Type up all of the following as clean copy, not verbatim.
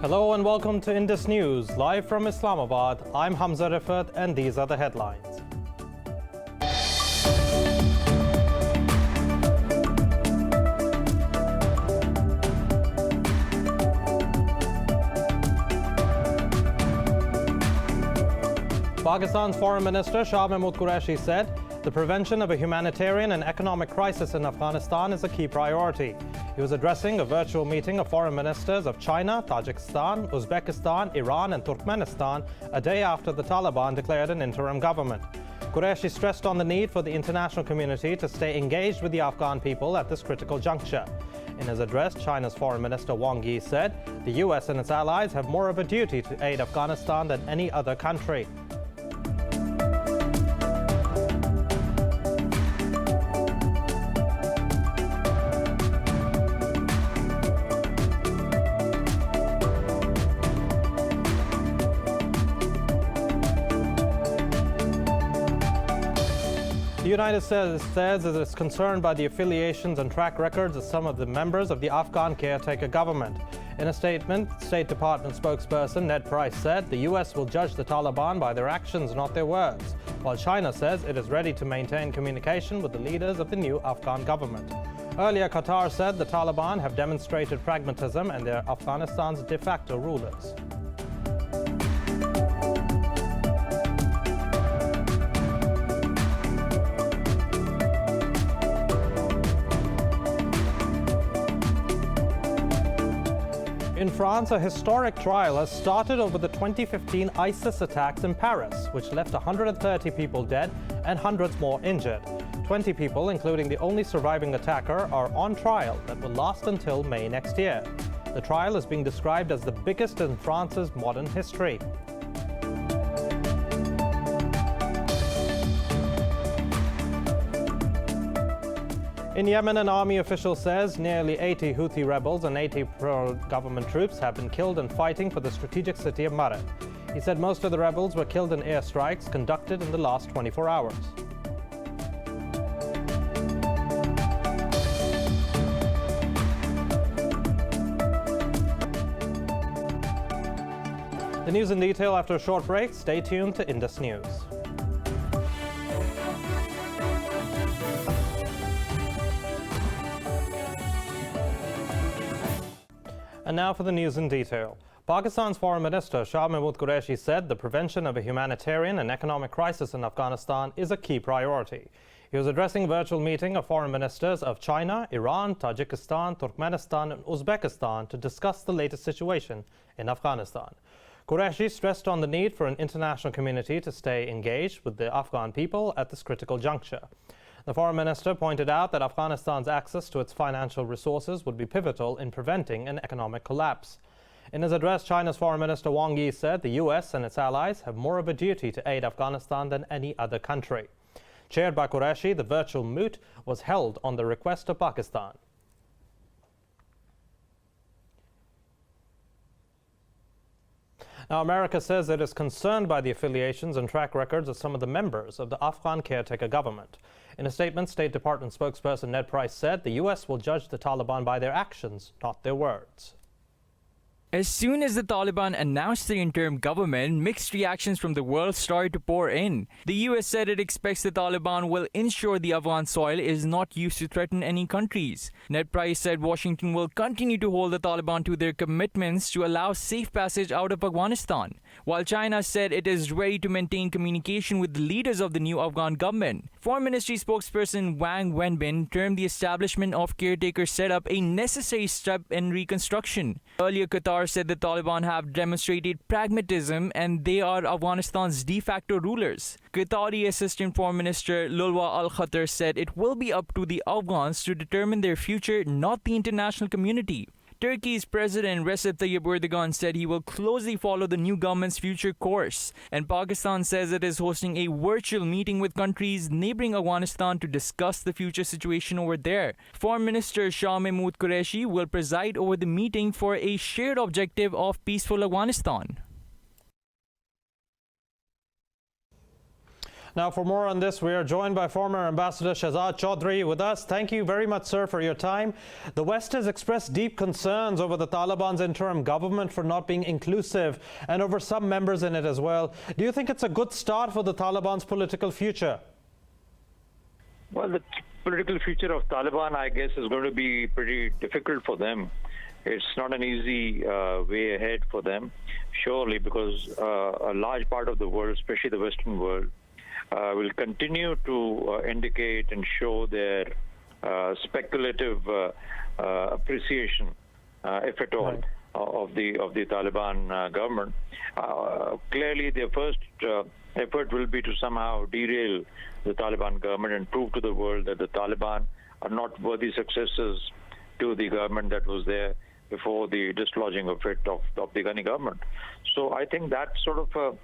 Hello and welcome to Indus News, live from Islamabad. I'm Hamza Rifat and these are the headlines. Pakistan's Foreign Minister Shah Mahmood Qureshi said the prevention of a humanitarian and economic crisis in Afghanistan is a key priority. He was addressing a virtual meeting of foreign ministers of China, Tajikistan, Uzbekistan, Iran and Turkmenistan a day after the Taliban declared an interim government. Qureshi stressed on the need for the international community to stay engaged with the Afghan people at this critical juncture. In his address, China's Foreign Minister Wang Yi said the US and its allies have more of a duty to aid Afghanistan than any other country. The United States says it is concerned by the affiliations and track records of some of the members of the Afghan caretaker government. In a statement, State Department spokesperson Ned Price said the U.S. will judge the Taliban by their actions, not their words, while China says it is ready to maintain communication with the leaders of the new Afghan government. Earlier, Qatar said the Taliban have demonstrated pragmatism and they are Afghanistan's de facto rulers. In France, a historic trial has started over the 2015 ISIS attacks in Paris, which left 130 people dead and hundreds more injured. 20 people, including the only surviving attacker, are on trial that will last until May next year. The trial is being described as the biggest in France's modern history. In Yemen, an army official says nearly 80 Houthi rebels and 80 pro-government troops have been killed in fighting for the strategic city of MARIB. He said most of the rebels were killed in airstrikes conducted in the last 24 hours. The news in detail after a short break. Stay tuned to Indus News. And now for the news in detail. Pakistan's Foreign Minister Shah Mahmood Qureshi said the prevention of a humanitarian and economic crisis in Afghanistan is a key priority. He was addressing a virtual meeting of foreign ministers of China, Iran, Tajikistan, Turkmenistan and Uzbekistan to discuss the latest situation in Afghanistan. Qureshi stressed on the need for an international community to stay engaged with the Afghan people at this critical juncture. The foreign minister pointed out that Afghanistan's access to its financial resources would be pivotal in preventing an economic collapse. In his address, China's Foreign Minister Wang Yi said the U.S. and its allies have more of a duty to aid Afghanistan than any other country. Chaired by Qureshi, the virtual MOOT was held on the request of Pakistan. Now, America says it is concerned by the affiliations and track records of some of the members of the Afghan caretaker government. In a statement, State Department spokesperson Ned Price said the U.S. will judge the Taliban by their actions, not their words. As soon as the Taliban announced the interim government, mixed reactions from the world started to pour in. The US said it expects the Taliban will ensure the Afghan soil is not used to threaten any countries. Ned Price said Washington will continue to hold the Taliban to their commitments to allow safe passage out of Afghanistan, while China said it is ready to maintain communication with the leaders of the new Afghan government. Foreign Ministry spokesperson Wang Wenbin termed the establishment of caretaker setup a necessary step in reconstruction. Earlier, Qatar said the Taliban have demonstrated pragmatism and they are Afghanistan's de facto rulers. Qatari Assistant Foreign Minister Lulwa Al-Khatar said it will be up to the Afghans to determine their future, not the international community. Turkey's President Recep Tayyip Erdogan said he will closely follow the new government's future course. And Pakistan says it is hosting a virtual meeting with countries neighboring Afghanistan to discuss the future situation over there. Foreign Minister Shah Mahmood Qureshi will preside over the meeting for a shared objective of peaceful Afghanistan. Now, for more on this, we are joined by former Ambassador Shehzad Chaudhry with us. Thank you very much, sir, for your time. The West has expressed deep concerns over the Taliban's interim government for not being inclusive and over some members in it as well. Do you think it's a good start for the Taliban's political future? Well, the political future of Taliban, I guess, is going to be pretty difficult for them. It's not an easy way ahead for them, surely, because a large part of the world, especially the Western world, will continue to indicate and show their speculative appreciation, if at all, right, of the Taliban government. Clearly, their first effort will be to somehow derail the Taliban government and prove to the world that the Taliban are not worthy successors to the government that was there before the dislodging of the Ghani government. So I think that sort of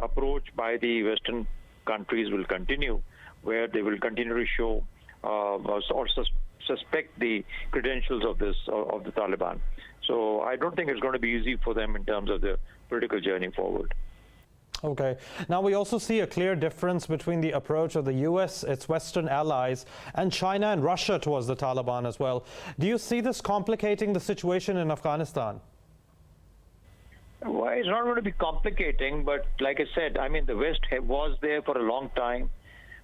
approach by the Western countries will continue, where they will continue to show or suspect the credentials of the Taliban. So I don't think it's going to be easy for them in terms of the political journey forward. Okay. Now, we also see a clear difference between the approach of the U.S., its Western allies, and China and Russia towards the Taliban as well. Do you see this complicating the situation in Afghanistan? Well, it's not going to be complicating, but like I said, I mean, the West was there for a long time.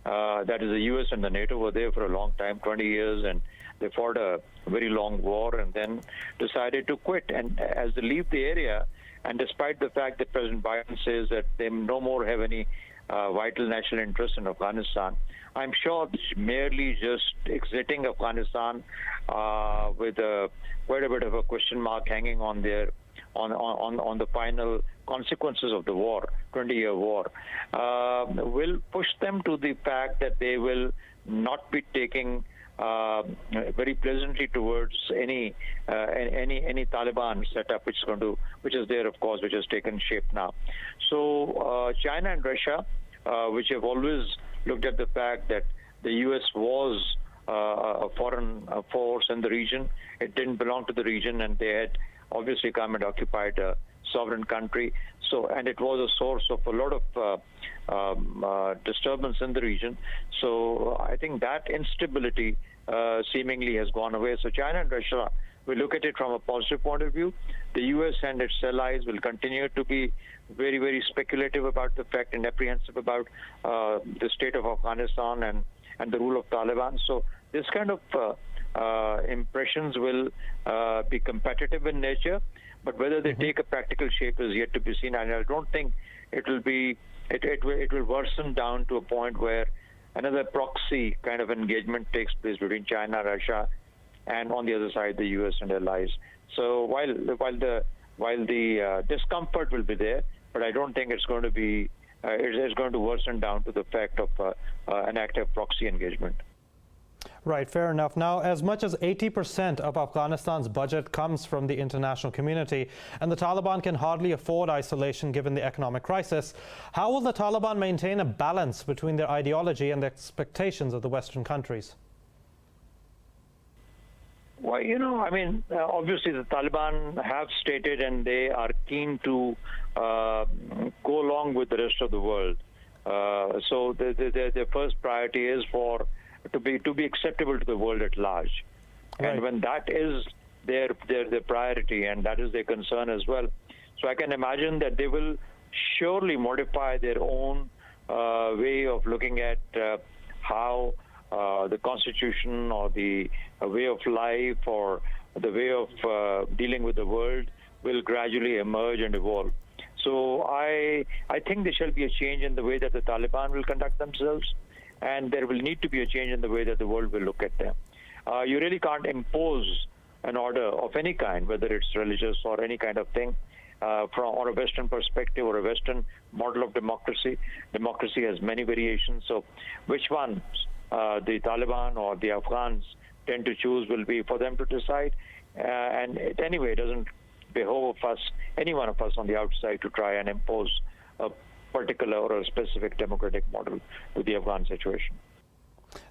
That is, the U.S. and the NATO were there for a long time, 20 years, and they fought a very long war and then decided to quit. And as they leave the area, and despite the fact that President Biden says that they no more have any vital national interest in Afghanistan, I'm sure it's merely just exiting Afghanistan with quite a bit of a question mark hanging on their on the final consequences of the war, 20-year war, will push them to the fact that they will not be taking very pleasantly towards any Taliban setup which is there, of course, which has taken shape now. So China and Russia, which have always looked at the fact that the U.S. was a foreign force in the region, it didn't belong to the region, and they had obviously come and occupied a sovereign country. So, and it was a source of a lot of disturbance in the region. So I think that instability seemingly has gone away. So China and Russia, we look at it from a positive point of view. The U.S. and its allies will continue to be very, very speculative about the fact and apprehensive about the state of Afghanistan and the rule of Taliban. So this kind of impressions will be competitive in nature, but whether they take a practical shape is yet to be seen. And I don't think it will be. It will worsen down to a point where another proxy kind of engagement takes place between China, Russia, and on the other side the U.S. and allies. So while the discomfort will be there, but I don't think it's going to be. It's going to worsen down to the fact of an active proxy engagement. Right, fair enough. Now, as much as 80% of Afghanistan's budget comes from the international community, and the Taliban can hardly afford isolation given the economic crisis, how will the Taliban maintain a balance between their ideology and the expectations of the Western countries? Well, I mean, obviously the Taliban have stated and they are keen to go along with the rest of the world. So their first priority is to be acceptable to the world at large. Right. And when that is their priority and that is their concern as well, so I can imagine that they will surely modify their own way of looking at how the constitution or the way of life or the way of dealing with the world will gradually emerge and evolve. So I think there shall be a change in the way that the Taliban will conduct themselves, and there will need to be a change in the way that the world will look at them. You really can't impose an order of any kind, whether it's religious or any kind of thing, from a Western perspective or a Western model of democracy. Democracy has many variations, so which ones the Taliban or the Afghans tend to choose will be for them to decide. And anyway, it doesn't behove of us, any one of us on the outside, to try and impose a particular or a specific democratic model to the Afghan situation.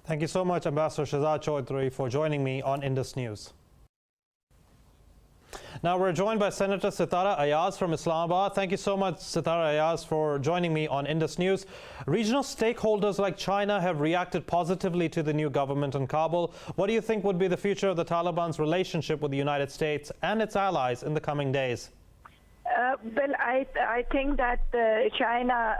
Thank you so much, Ambassador Shehzad Chaudhry, for joining me on Indus News. Now we're joined by Senator Sitara Ayaz from Islamabad. Thank you so much, Sitara Ayaz, for joining me on Indus News. Regional stakeholders like China have reacted positively to the new government in Kabul. What do you think would be the future of the Taliban's relationship with the United States and its allies in the coming days? Well, I think that China,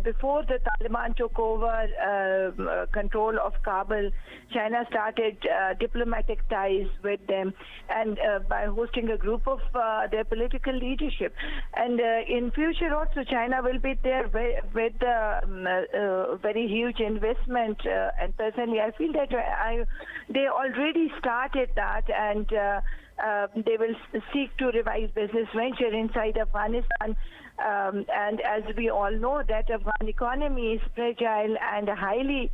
before the Taliban took over control of Kabul, China started diplomatic ties with them, and by hosting a group of their political leadership. And in future also, China will be there with very huge investment. And personally, I feel that they already started that, and they will seek to revive business venture inside Afghanistan. And as we all know, that Afghan economy is fragile and highly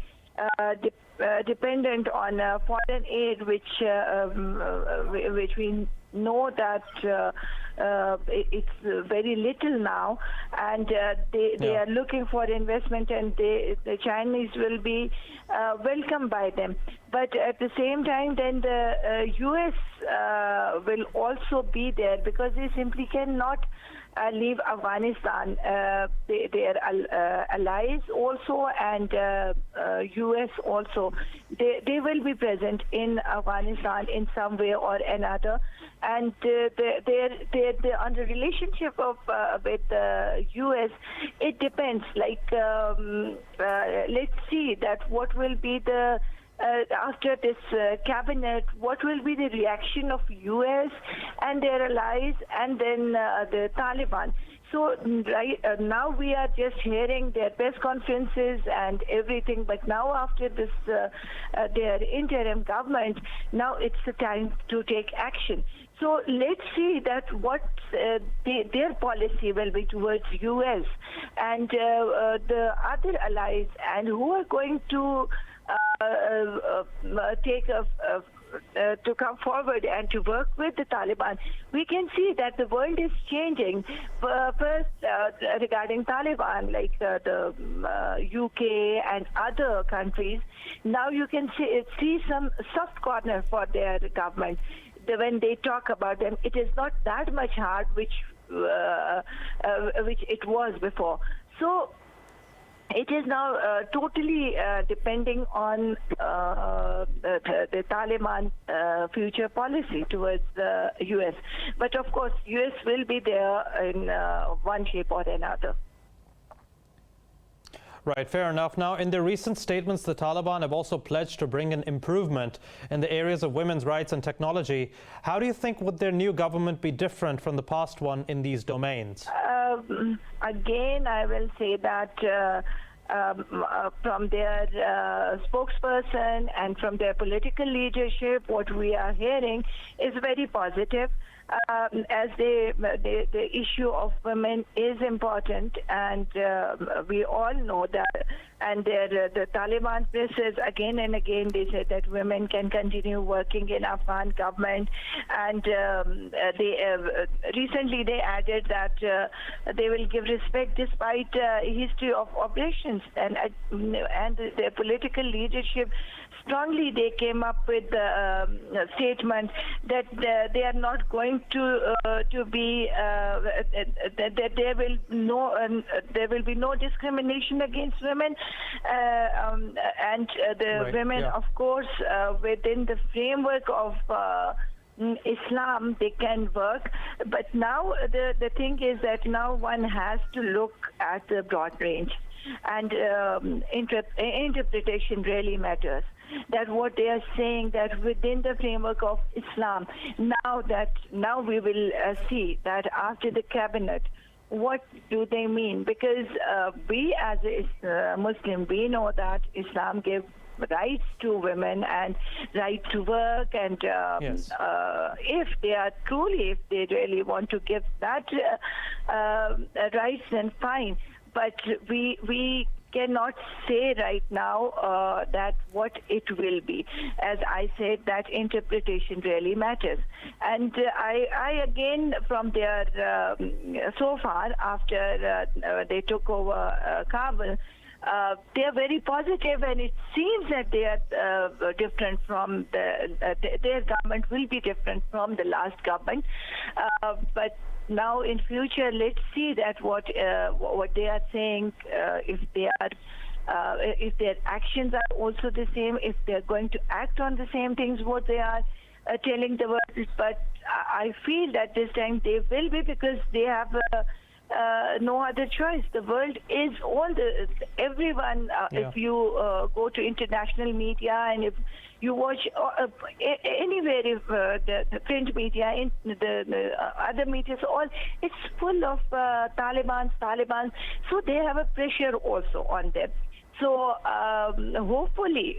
dependent on foreign aid, which we know that it's very little now, and they are looking for investment, and the Chinese will be welcomed by them. But at the same time, then the U.S. will also be there, because they simply cannot leave Afghanistan. Their allies also, and U.S. also, they will be present in Afghanistan in some way or another. And on the relationship of with the U.S., it depends. Like, let's see that what will be the after this cabinet, what will be the reaction of U.S. and their allies, and then the Taliban. So now we are just hearing their press conferences and everything, but now after this their interim government, now it's the time to take action. So let's see that what their policy will be towards U.S. and the other allies, and who are going to to come forward and to work with the Taliban. We can see that the world is changing. First, regarding Taliban, like the UK and other countries, now you can see some soft corner for their government. When they talk about them, it is not that much hard, which it was before. So it is now totally depending on the Taliban future policy towards the U.S. But of course, U.S. will be there in one shape or another. Right, fair enough. Now, in their recent statements, the Taliban have also pledged to bring an improvement in the areas of women's rights and technology. How do you think would their new government be different from the past one in these domains? Again, I will say that from their spokesperson and from their political leadership, what we are hearing is very positive. As the issue of women is important, and we all know that. And the Taliban presses again and again, they said that women can continue working in Afghan government, and recently they added that they will give respect despite history of operations, and their political leadership strongly they came up with the statement that they are not going to be that there will be no discrimination against women, and the women, of course, within the framework of Islam, they can work. But now the thing is that now one has to look at the broad range, and interpretation really matters. That what they are saying, that within the framework of Islam, now we will see that after the cabinet, what do they mean? Because we as a Muslim, we know that Islam gives rights to women and right to work, and if they really want to give that rights, then fine. But we cannot say right now that what it will be. As I said, that interpretation really matters. And I again, from their so far after they took over Kabul, they are very positive, and it seems that they are different from their government will be different from the last government. But now in future, let's see that what they are saying, if their actions are also the same, if they're going to act on the same things what they are telling the world. But I feel that this time they will be, because they have no other choice. The world is everyone. If you go to international media and if you watch anywhere, if the print media, the other media, it's full of Taliban. So they have a pressure also on them. So hopefully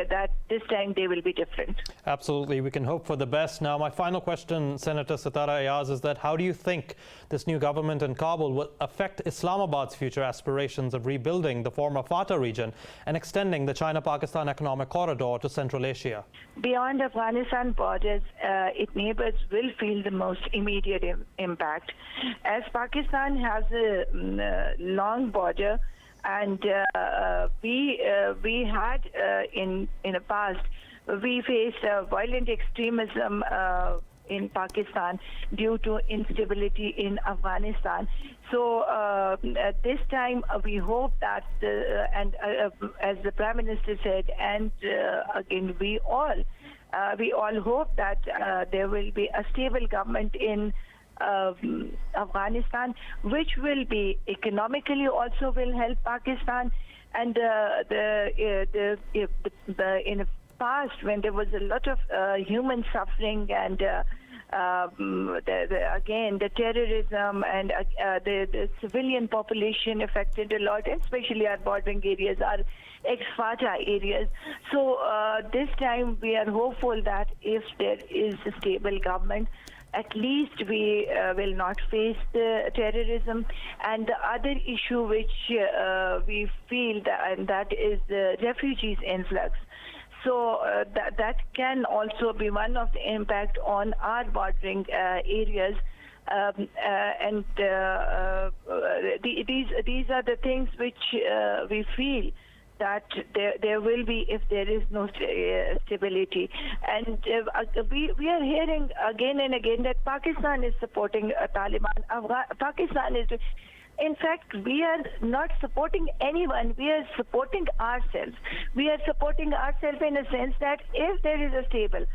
that this time they will be different. Absolutely. We can hope for the best. Now, my final question, Senator Sitara Ayaz, is that how do you think this new government in Kabul will affect Islamabad's future aspirations of rebuilding the former FATA region and extending the China-Pakistan economic corridor to Central Asia? Beyond Afghanistan borders, its neighbors will feel the most immediate impact. As Pakistan has a long border, and we had in the past, we faced violent extremism in Pakistan due to instability in Afghanistan. So this time we hope that, as the Prime Minister said, and again we all hope that there will be a stable government in Afghanistan, which will be economically also will help Pakistan. And in the past, when there was a lot of human suffering and again the terrorism and the civilian population affected a lot, especially our bordering areas, our ex-FATA areas. So this time we are hopeful that if there is a stable government, at least we will not face the terrorism. And the other issue which we feel that is the refugees influx. So that can also be one of the impact on our bordering areas. These are the things which we feel that there will be if there is no stability. And we are hearing again and again that Pakistan is supporting Taliban. Pakistan is... In fact, we are not supporting anyone. We are supporting ourselves. We are supporting ourselves in a sense that if there is a stable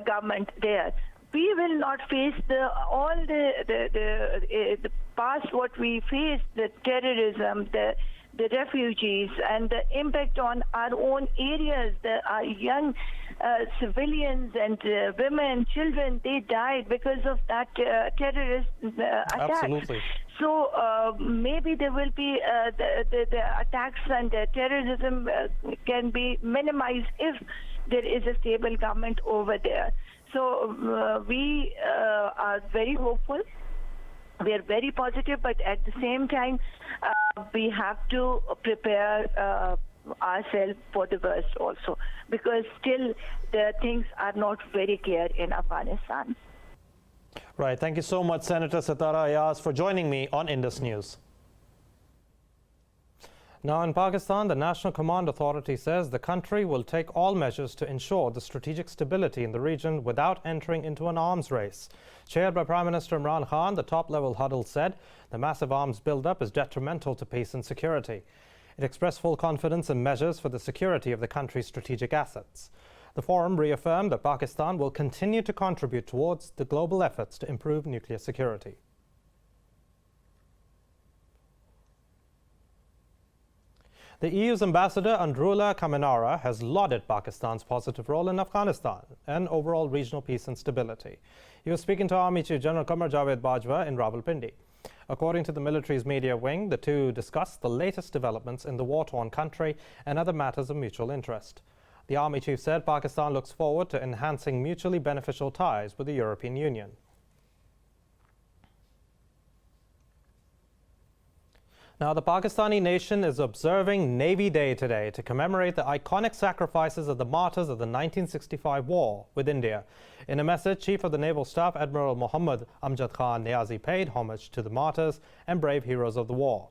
government there, we will not face all the past what we faced, the terrorism, the refugees, and the impact on our own areas. Our young civilians and women, children, they died because of that terrorist attack. Absolutely. So maybe there will be the attacks and the terrorism can be minimized if there is a stable government over there. So we are very hopeful. We are very positive, but at the same time, we have to prepare ourselves for the worst also, because still the things are not very clear in Afghanistan. Right. Thank you so much, Senator Sitara Ayaz, for joining me on Indus News. Now in Pakistan, the National Command Authority says the country will take all measures to ensure the strategic stability in the region without entering into an arms race. Chaired by Prime Minister Imran Khan, the top-level huddle said the massive arms buildup is detrimental to peace and security. It expressed full confidence in measures for the security of the country's strategic assets. The forum reaffirmed that Pakistan will continue to contribute towards the global efforts to improve nuclear security. The EU's ambassador Andrula Kaminara has lauded Pakistan's positive role in Afghanistan and overall regional peace and stability. He was speaking to Army Chief General Qamar Javed Bajwa in Rawalpindi. According to the military's media wing, the two discussed the latest developments in the war-torn country and other matters of mutual interest. The Army Chief said Pakistan looks forward to enhancing mutually beneficial ties with the European Union. Now, the Pakistani nation is observing Navy Day today to commemorate the iconic sacrifices of the martyrs of the 1965 war with India. In a message, Chief of the Naval Staff Admiral Muhammad Amjad Khan Niazi paid homage to the martyrs and brave heroes of the war.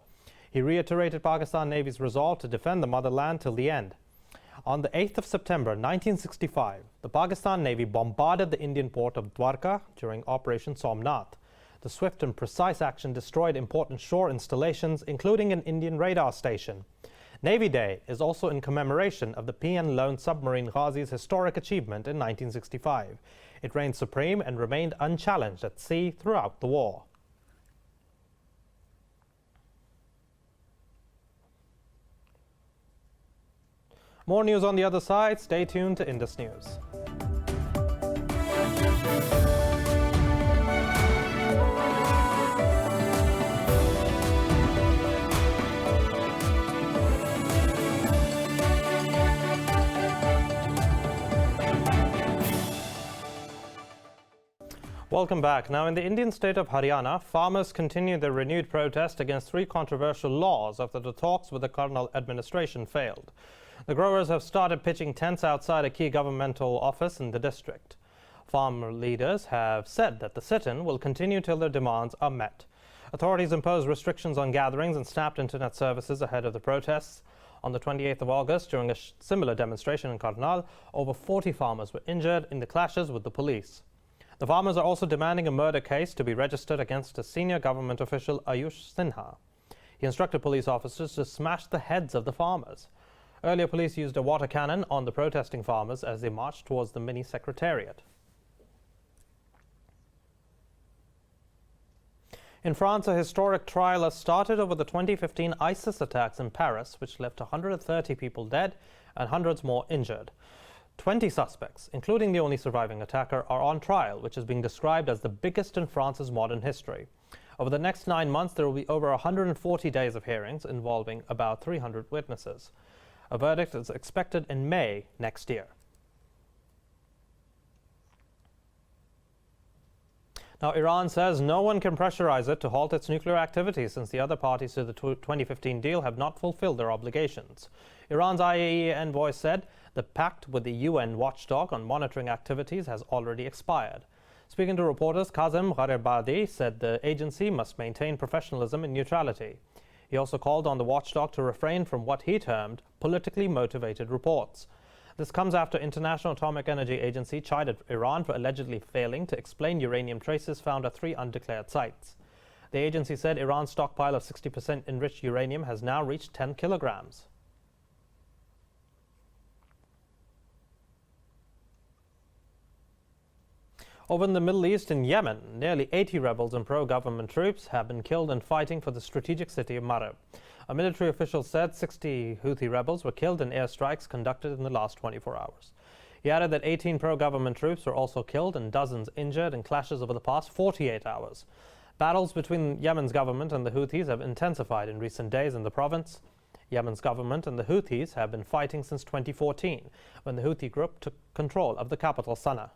He reiterated Pakistan Navy's resolve to defend the motherland till the end. On the 8th of September 1965, the Pakistan Navy bombarded the Indian port of Dwarka during Operation Somnath. The swift and precise action destroyed important shore installations, including an Indian radar station. Navy Day is also in commemoration of the PN lone submarine Ghazi's historic achievement in 1965. It reigned supreme and remained unchallenged at sea throughout the war. More news on the other side. Stay tuned to Indus News. Welcome back. Now, in the Indian state of Haryana, farmers continue their renewed protest against 3 controversial laws after the talks with the Karnal administration failed. The growers have started pitching tents outside a key governmental office in the district. Farmer leaders have said that the sit-in will continue till their demands are met. Authorities imposed restrictions on gatherings and snapped internet services ahead of the protests. On the 28th of August, during a similar demonstration in Karnal, over 40 farmers were injured in the clashes with the police. The farmers are also demanding a murder case to be registered against a senior government official, Ayush Sinha. He instructed police officers to smash the heads of the farmers. Earlier, police used a water cannon on the protesting farmers as they marched towards the mini secretariat. In France, a historic trial has started over the 2015 ISIS attacks in Paris, which left 130 people dead and hundreds more injured. 20 suspects, including the only surviving attacker, are on trial, which is being described as the biggest in France's modern history. Over the next 9 months, there will be over 140 days of hearings involving about 300 witnesses. A verdict is expected in May next year. Now, Iran says no one can pressurize it to halt its nuclear activities since the other parties to the 2015 deal have not fulfilled their obligations. Iran's IAEA envoy said the pact with the UN watchdog on monitoring activities has already expired. Speaking to reporters, Kazem Gharibabadi said the agency must maintain professionalism and neutrality. He also called on the watchdog to refrain from what he termed politically motivated reports. This comes after International Atomic Energy Agency chided Iran for allegedly failing to explain uranium traces found at 3 undeclared sites. The agency said Iran's stockpile of 60% enriched uranium has now reached 10 kilograms. Over in the Middle East, in Yemen, nearly 80 rebels and pro-government troops have been killed in fighting for the strategic city of MARIB. A military official said 60 Houthi rebels were killed in airstrikes conducted in the last 24 hours. He added that 18 pro-government troops were also killed and dozens injured in clashes over the past 48 hours. Battles between Yemen's government and the Houthis have intensified in recent days in the province. Yemen's government and the Houthis have been fighting since 2014, when the Houthi group took control of the capital, Sana'a.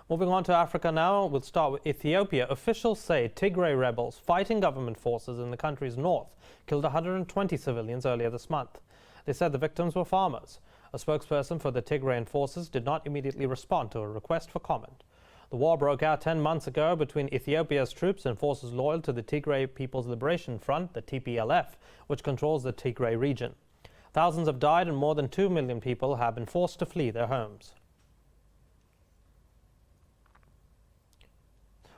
Moving on to Africa now, we'll start with Ethiopia. Officials say Tigray rebels fighting government forces in the country's north killed 120 civilians earlier this month. They said the victims were farmers. A spokesperson for the Tigrayan forces did not immediately respond to a request for comment. The war broke out 10 months ago between Ethiopia's troops and forces loyal to the Tigray People's Liberation Front, the TPLF, which controls the Tigray region. Thousands have died and more than 2 million people have been forced to flee their homes.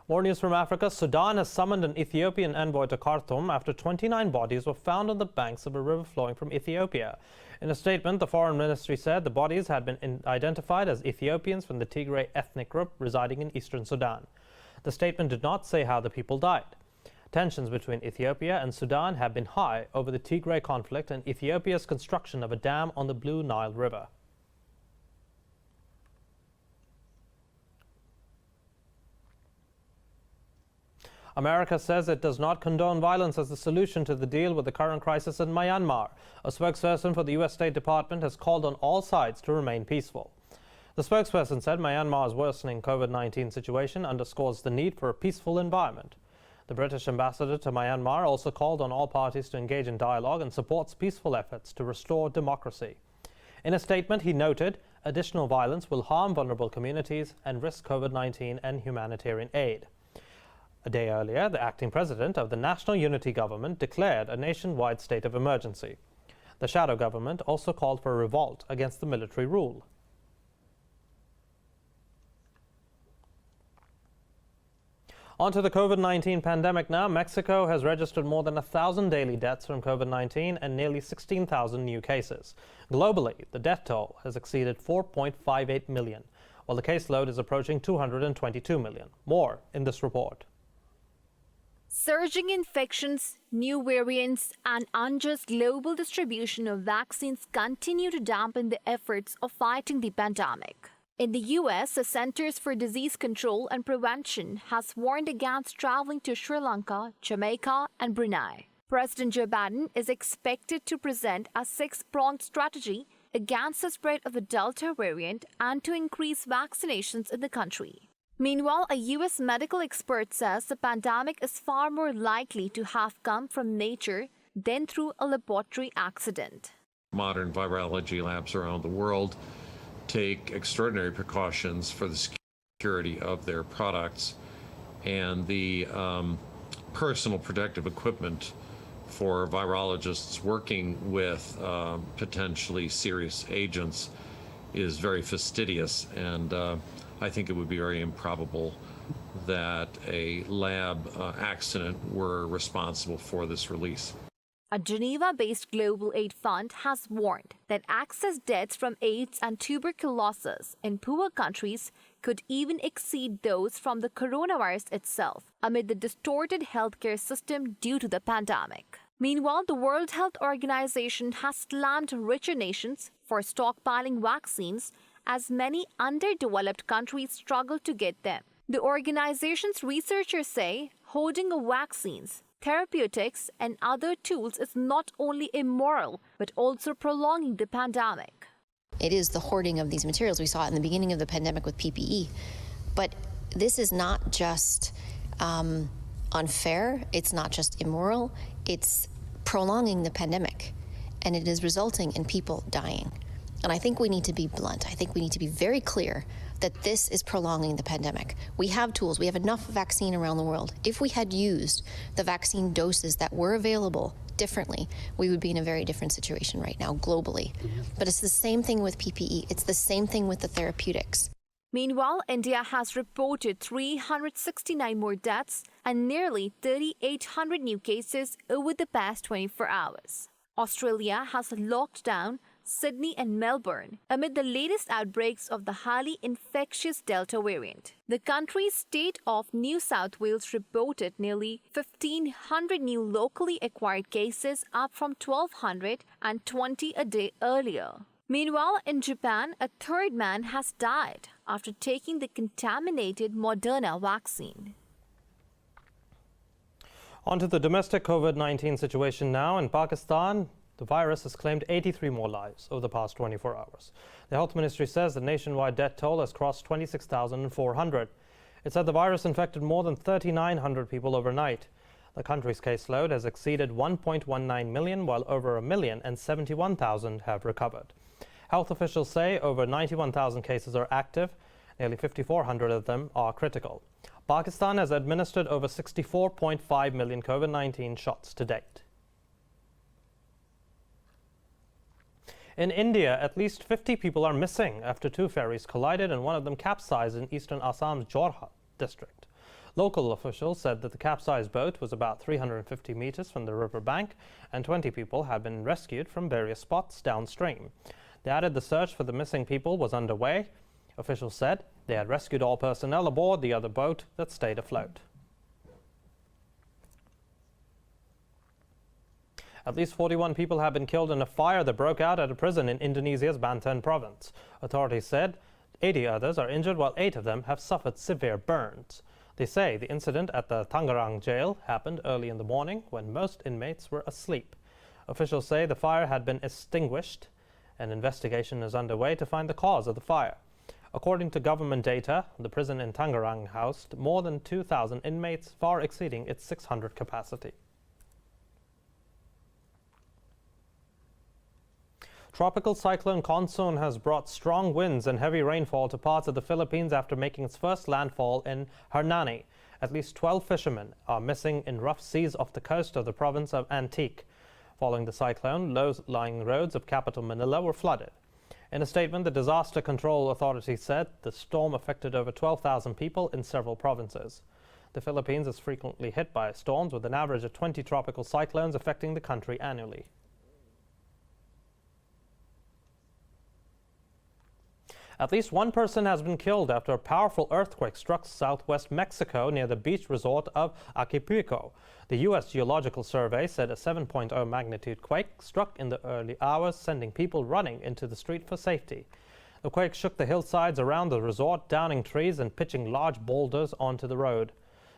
More news from Africa. Sudan has summoned an Ethiopian envoy to Khartoum after 29 bodies were found on the banks of a river flowing from Ethiopia. In a statement, the foreign ministry said the bodies had been identified as Ethiopians from the Tigray ethnic group residing in eastern Sudan. The statement did not say how the people died. Tensions between Ethiopia and Sudan have been high over the Tigray conflict and Ethiopia's construction of a dam on the Blue Nile River. America says it does not condone violence as the solution to the deal with the current crisis in Myanmar. A spokesperson for the U.S. State Department has called on all sides to remain peaceful. The spokesperson said Myanmar's worsening COVID-19 situation underscores the need for a peaceful environment. The British ambassador to Myanmar also called on all parties to engage in dialogue and supports peaceful efforts to restore democracy. In a statement, he noted, additional violence will harm vulnerable communities and risk COVID-19 and humanitarian aid. A day earlier, the acting president of the National Unity Government declared a nationwide state of emergency. The shadow government also called for a revolt against the military rule. On to the COVID-19 pandemic now. Mexico has registered more than 1,000 daily deaths from COVID-19 and nearly 16,000 new cases. Globally, the death toll has exceeded 4.58 million, while the caseload is approaching 222 million. More in this report. Surging infections, new variants, and unjust global distribution of vaccines continue to dampen the efforts of fighting the pandemic. In the U.S., the Centers for Disease Control and Prevention has warned against traveling to Sri Lanka, Jamaica, and Brunei. President Joe Biden is expected to present a six-pronged strategy against the spread of the Delta variant and to increase vaccinations in the country. Meanwhile, a U.S. medical expert says the pandemic is far more likely to have come from nature than through a laboratory accident. Modern virology labs around the world take extraordinary precautions for the security of their products, and the personal protective equipment for virologists working with potentially serious agents is very fastidious, and I think it would be very improbable that a lab accident were responsible for this release. A Geneva-based global aid fund has warned that excess deaths from AIDS and tuberculosis in poor countries could even exceed those from the coronavirus itself amid the distorted healthcare system due to the pandemic. Meanwhile, the World Health Organization has slammed richer nations for stockpiling vaccines as many underdeveloped countries struggle to get them. The organization's researchers say hoarding of vaccines, therapeutics, and other tools is not only immoral, but also prolonging the pandemic. It is the hoarding of these materials. We saw it in the beginning of the pandemic with PPE. But this is not just unfair, it's not just immoral, it's prolonging the pandemic, and it is resulting in people dying. And I think we need to be blunt. I think we need to be very clear that this is prolonging the pandemic. We have tools. We have enough vaccine around the world. If we had used the vaccine doses that were available differently, we would be in a very different situation right now globally. But it's the same thing with PPE. It's the same thing with the therapeutics. Meanwhile, India has reported 369 more deaths and nearly 3,800 new cases over the past 24 hours. Australia has locked down Sydney and Melbourne amid the latest outbreaks of the highly infectious Delta variant. The country's state of New South Wales reported nearly 1,500 new locally acquired cases, up from 1,220 a day earlier. Meanwhile, in Japan, a third man has died after taking the contaminated Moderna vaccine. On to the domestic COVID-19 situation now. In Pakistan, the virus has claimed 83 more lives over the past 24 hours. The health ministry says the nationwide death toll has crossed 26,400. It said the virus infected more than 3,900 people overnight. The country's caseload has exceeded 1.19 million, while over 1,071,000 have recovered. Health officials say over 91,000 cases are active. Nearly 5,400 of them are critical. Pakistan has administered over 64.5 million COVID-19 shots to date. In India, at least 50 people are missing after two ferries collided and one of them capsized in eastern Assam's Jorhat district. Local officials said that the capsized boat was about 350 meters from the river bank and 20 people had been rescued from various spots downstream. They added the search for the missing people was underway. Officials said they had rescued all personnel aboard the other boat that stayed afloat. At least 41 people have been killed in a fire that broke out at a prison in Indonesia's Banten province. Authorities said 80 others are injured, while 8 of them have suffered severe burns. They say the incident at the Tangerang jail happened early in the morning when most inmates were asleep. Officials say the fire had been extinguished. An investigation is underway to find the cause of the fire. According to government data, the prison in Tangerang housed more than 2,000 inmates, far exceeding its 600 capacity. Tropical cyclone CONSON has brought strong winds and heavy rainfall to parts of the Philippines after making its first landfall in Hernani. At least 12 fishermen are missing in rough seas off the coast of the province of Antique. Following the cyclone, low-lying roads of capital Manila were flooded. In a statement, the Disaster Control Authority said the storm affected over 12,000 people in several provinces. The Philippines is frequently hit by storms, with an average of 20 tropical cyclones affecting the country annually. At least one person has been killed after a powerful earthquake struck southwest Mexico near the beach resort of Acapulco. The U.S. Geological Survey said a 7.0 magnitude quake struck in the early hours, sending people running into the street for safety. The quake shook the hillsides around the resort, downing trees and pitching large boulders onto the road.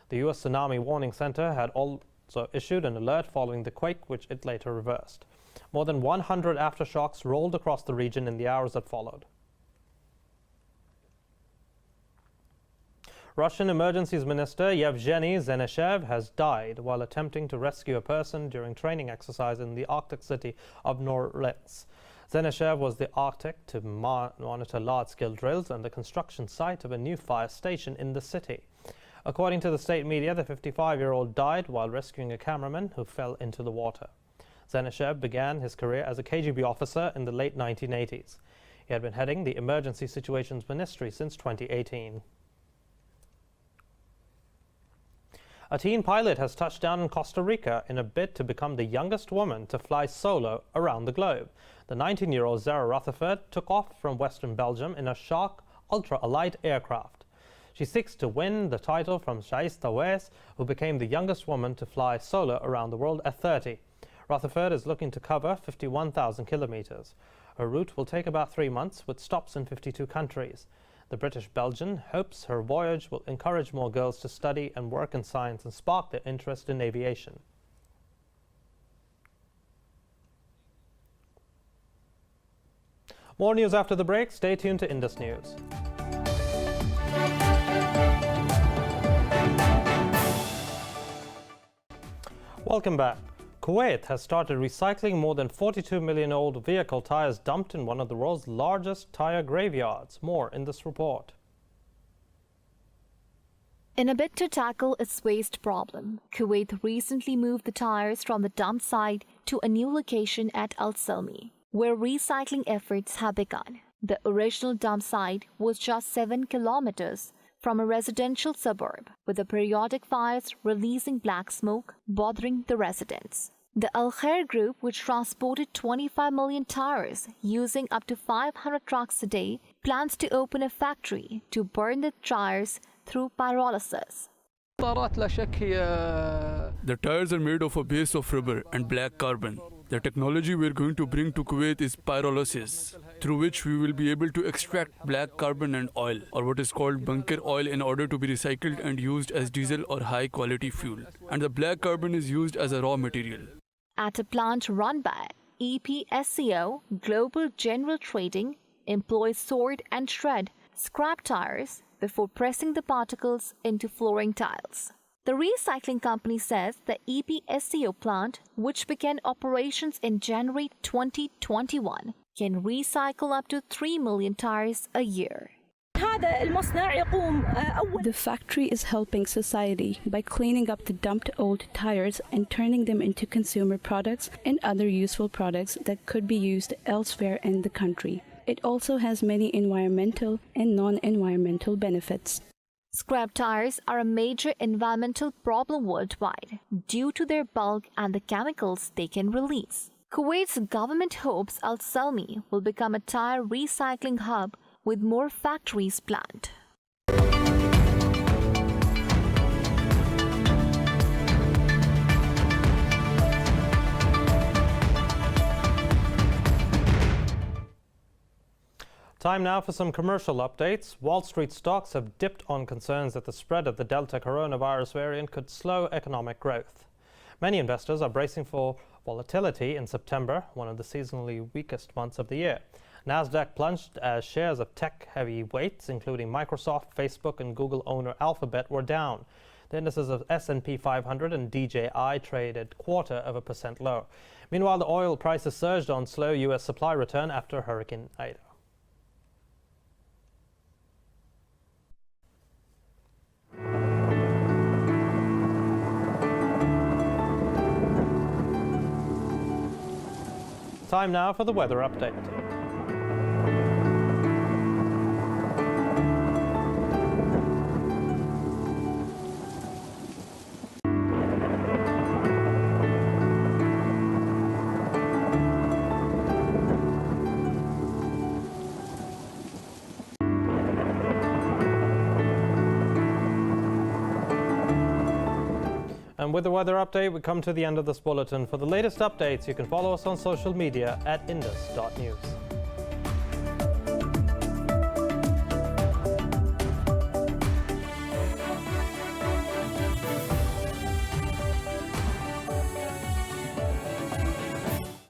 The U.S. Tsunami Warning Center had also issued an alert following the quake, which it later reversed. More than 100 aftershocks rolled across the region in the hours that followed. Russian Emergencies Minister Yevgeny Zeneshev has died while attempting to rescue a person during training exercise in the Arctic city of Norilsk. Zeneshev was the Arctic to monitor large-scale drills and the construction site of a new fire station in the city. According to the state media, the 55-year-old died while rescuing a cameraman who fell into the water. Zeneshev began his career as a KGB officer in the late 1980s. He had been heading the Emergency Situations Ministry since 2018. A teen pilot has touched down in Costa Rica in a bid to become the youngest woman to fly solo around the globe. The 19-year-old Zara Rutherford took off from Western Belgium in a Shark ultra-light aircraft. She seeks to win the title from Shaista Wes, who became the youngest woman to fly solo around the world at 30. Rutherford is looking to cover 51,000 kilometers. Her route will take about 3 months, with stops in 52 countries. The British Belgian hopes her voyage will encourage more girls to study and work in science and spark their interest in aviation. More news after the break. Stay tuned to Indus News. Welcome back. Kuwait has started recycling more than 42 million old vehicle tires dumped in one of the world's largest tire graveyards. More in this report. In a bid to tackle its waste problem, Kuwait recently moved the tires from the dump site to a new location at Al Salmi, where recycling efforts have begun. The original dump site was just 7 kilometers from a residential suburb, with the periodic fires releasing black smoke bothering the residents. The Al Khair Group, which transported 25 million tires using up to 500 trucks a day, plans to open a factory to burn the tires through pyrolysis. The tires are made of a base of rubber and black carbon. The technology we're going to bring to Kuwait is pyrolysis, through which we will be able to extract black carbon and oil, or what is called bunker oil, in order to be recycled and used as diesel or high-quality fuel. And the black carbon is used as a raw material. At a plant run by EPSCO, Global General Trading employs sort and shred scrap tires before pressing the particles into flooring tiles. The recycling company says the EPSCO plant, which began operations in January 2021, can recycle up to 3 million tires a year. The factory is helping society by cleaning up the dumped old tires and turning them into consumer products and other useful products that could be used elsewhere in the country. It also has many environmental and non-environmental benefits. Scrap tires are a major environmental problem worldwide due to their bulk and the chemicals they can release. Kuwait's government hopes Al Salmi will become a tire recycling hub with more factories planned. Time now for some commercial updates. Wall Street stocks have dipped on concerns that the spread of the Delta coronavirus variant could slow economic growth. Many investors are bracing for volatility in September, one of the seasonally weakest months of the year. Nasdaq plunged as shares of tech heavyweights, including Microsoft, Facebook, and Google owner Alphabet, were down. The indices of S&P 500 and DJI traded 0.25% lower. Meanwhile, the oil prices surged on slow U.S. supply return after Hurricane Ida. Time now for the weather update. And with the weather update, we come to the end of this bulletin. For the latest updates, you can follow us on social media at indus.news.